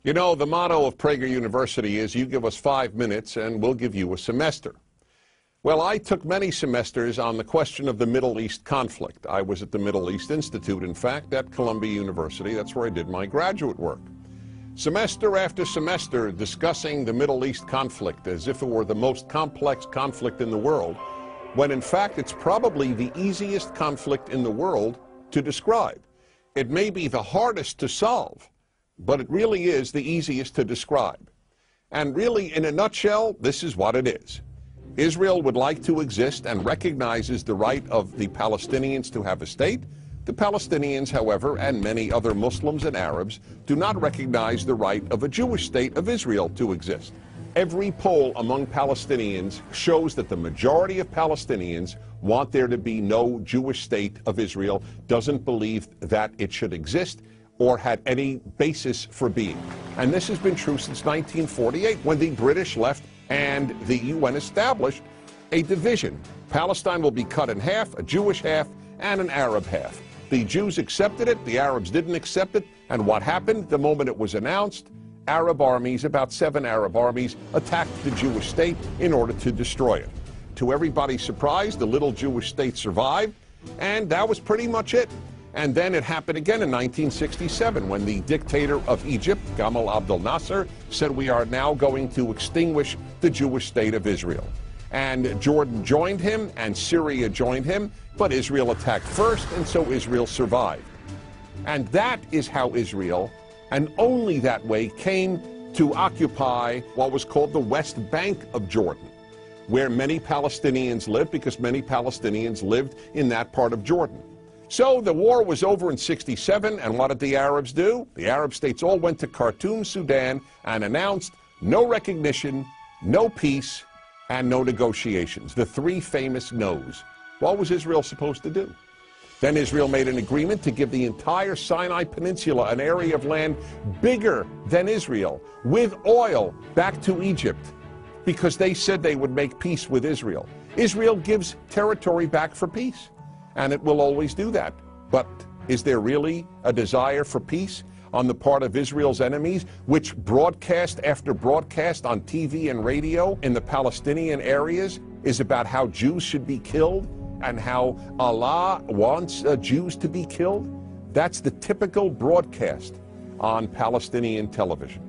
You know, the motto of Prager University is you give us 5 minutes and we'll give you a semester. Well, I took many semesters on the question of the Middle East conflict. I was at the Middle East Institute, in fact, at Columbia University. That's where I did my graduate work. Semester after semester discussing the Middle East conflict as if it were the most complex conflict in the world, when in fact it's probably the easiest conflict in the world to describe. It may be the hardest to solve, but it really is the easiest to describe. And really, in a nutshell, this is what it is. Israel would like to exist and recognizes the right of the Palestinians to have a state. The Palestinians, however, and many other Muslims and Arabs, do not recognize the right of a Jewish state of Israel to exist. Every poll among Palestinians shows that the majority of Palestinians want there to be no Jewish state of Israel, doesn't believe that it should exist or had any basis for being. And this has been true since 1948, when the British left and the UN established a division. Palestine will be cut in half, a Jewish half and an Arab half. The Jews accepted it, the Arabs didn't accept it, and what happened the moment it was announced? Arab armies, about 7 Arab armies, attacked the Jewish state in order to destroy it. To everybody's surprise, the little Jewish state survived, and that was pretty much it. And then it happened again in 1967 when the dictator of Egypt, Gamal Abdel Nasser, said we are now going to extinguish the Jewish state of Israel. And Jordan joined him and Syria joined him, but Israel attacked first, and so Israel survived. And that is how Israel, and only that way, came to occupy what was called the West Bank of Jordan, where many Palestinians lived, because many Palestinians lived in that part of Jordan. So the war was over in '67, and what did the Arabs do? The Arab states all went to Khartoum, Sudan, and announced no recognition, no peace, and no negotiations. The 3 famous no's. What was Israel supposed to do? Then Israel made an agreement to give the entire Sinai Peninsula, an area of land bigger than Israel, with oil, back to Egypt, because they said they would make peace with Israel. Israel gives territory back for peace, and it will always do that. But is there really a desire for peace on the part of Israel's enemies, which broadcast after broadcast on TV and radio in the Palestinian areas is about how Jews should be killed and how Allah wants Jews to be killed? That's the typical broadcast on Palestinian television.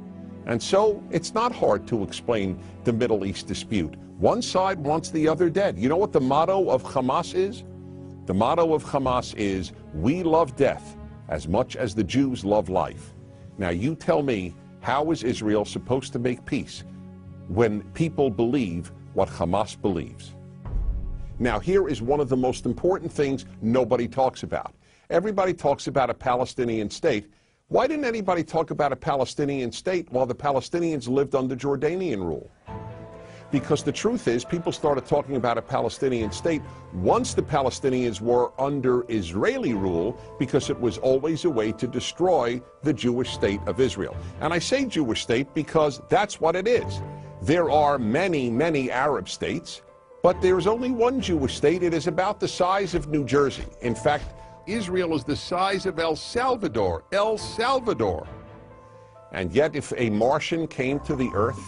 And so it's not hard to explain the Middle East dispute. One side wants the other dead. You know what the motto of Hamas is? The motto of Hamas is, we love death as much as the Jews love life. Now you tell me, how is Israel supposed to make peace when people believe what Hamas believes? Now here is one of the most important things nobody talks about. Everybody talks about a Palestinian state. Why didn't anybody talk about a Palestinian state while the Palestinians lived under Jordanian rule? Because the truth is, people started talking about a Palestinian state once the Palestinians were under Israeli rule, because it was always a way to destroy the Jewish state of Israel. And I say Jewish state because that's what it is. There are many, many Arab states, but there's only one Jewish state. It is about the size of New Jersey. In fact, Israel is the size of El Salvador. El Salvador. And yet, if a Martian came to the earth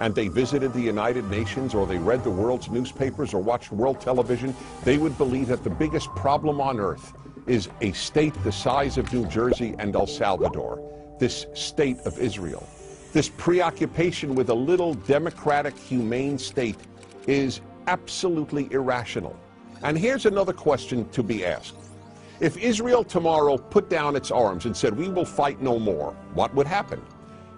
and they visited the United Nations, or they read the world's newspapers or watched world television, they would believe that the biggest problem on earth is a state the size of New Jersey and El Salvador, this state of Israel. This preoccupation with a little democratic, humane state is absolutely irrational. And here's another question to be asked. If Israel tomorrow put down its arms and said, we will fight no more, what would happen?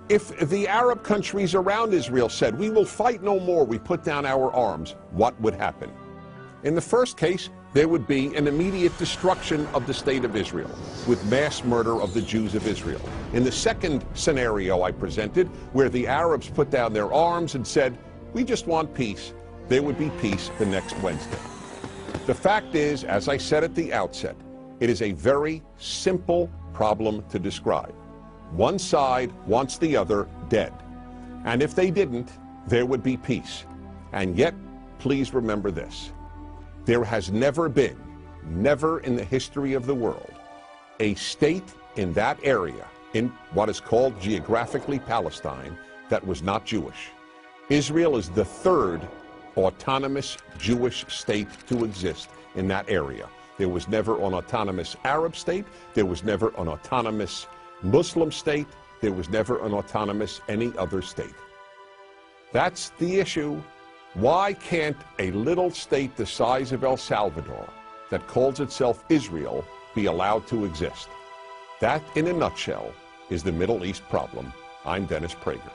If the Arab countries around Israel said, we will fight no more, we put down our arms, what would happen? In the first case, there would be an immediate destruction of the state of Israel, with mass murder of the Jews of Israel. In the second scenario I presented, where the Arabs put down their arms and said, we just want peace, there would be peace the next Wednesday. The fact is, as I said at the outset, it is a very simple problem to describe. One side wants the other dead. And if they didn't, there would be peace. And yet, please remember this. There has never been, never in the history of the world, a state in that area in what is called geographically Palestine that was not Jewish. Israel is the third autonomous Jewish state to exist in that area. There was never an autonomous Arab state. There was never an autonomous Muslim state. There was never an autonomous any other state. That's the issue. Why can't a little state the size of El Salvador that calls itself Israel be allowed to exist? That, in a nutshell, is the Middle East problem. I'm Dennis Prager.